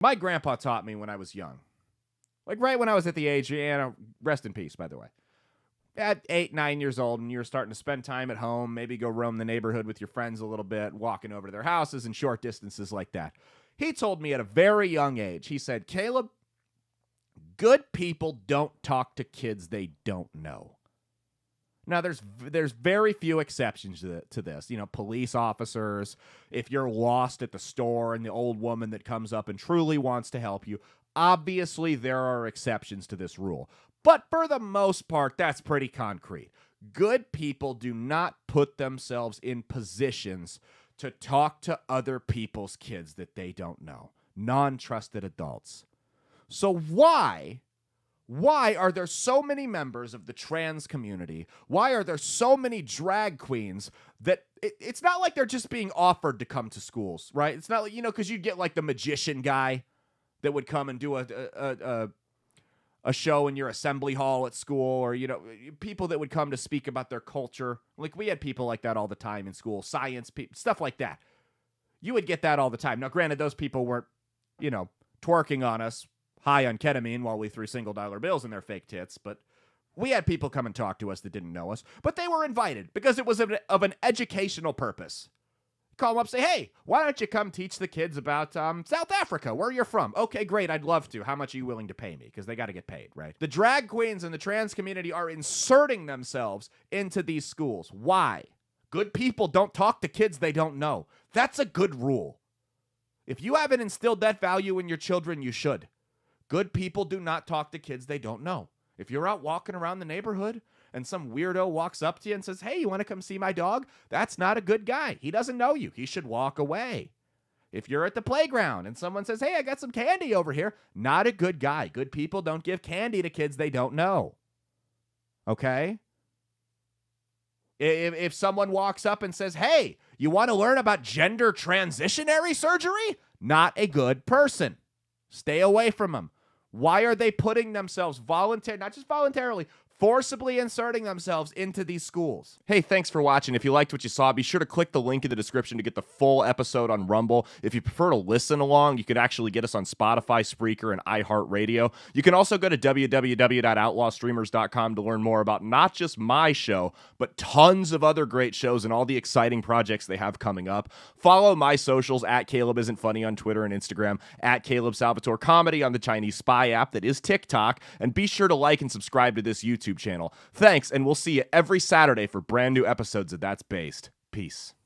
My grandpa taught me when I was young. Like right when I was at the age, and rest in peace, by the way. At 8, 9 years old, and you're starting to spend time at home, maybe go roam the neighborhood with your friends a little bit, walking over to their houses in short distances like that. He told me at a very young age, he said, Caleb, good people don't talk to kids they don't know. Now, there's very few exceptions to this. You know, police officers, if you're lost at the store and the old woman that comes up and truly wants to help you, obviously there are exceptions to this rule. But for the most part, that's pretty concrete. Good people do not put themselves in positions to talk to other people's kids that they don't know. Non-trusted adults. So why are there so many members of the trans community? Why are there so many drag queens that it's not like they're just being offered to come to schools, right? It's not like, you know, because you'd get like the magician guy that would come and do a show in your assembly hall at school, or, you know, people that would come to speak about their culture. Like we had people like that all the time in school, science people, stuff like that. You would get that all the time. Now, granted, those people weren't, you know, twerking on us high on ketamine while we threw $1 bills in their fake tits, but we had people come and talk to us that didn't know us, but they were invited because it was of an educational purpose. Call them up, say, hey, why don't you come teach the kids about South Africa, where you're from? Okay, great, I'd love to. How much are you willing to pay me? Because they got to get paid, right? The drag queens and the trans community are inserting themselves into these schools. Why? Good people don't talk to kids they don't know. That's a good rule. If you haven't instilled that value in your children, you should. Good people do not talk to kids they don't know. If you're out walking around the neighborhood and some weirdo walks up to you and says, hey, you want to come see my dog? That's not a good guy. He doesn't know you. He should walk away. If you're at the playground and someone says, hey, I got some candy over here, not a good guy. Good people don't give candy to kids they don't know. Okay? If someone walks up and says, hey, you want to learn about gender transitionary surgery? Not a good person. Stay away from them. Why are they putting themselves not just voluntarily, forcibly inserting themselves into these schools? Hey, thanks for watching. If you liked what you saw, be sure to click the link in the description to get the full episode on Rumble. If you prefer to listen along, you could actually get us on Spotify, Spreaker, and iHeartRadio. You can also go to www.outlawstreamers.com to learn more about not just my show, but tons of other great shows and all the exciting projects they have coming up. Follow my socials at Caleb Isn't Funny on Twitter and Instagram, at Caleb Salvatore Comedy on the Chinese Spy app that is TikTok, and be sure to like and subscribe to this YouTube channel. Thanks, and we'll see you every Saturday for brand new episodes of That's Based. Peace.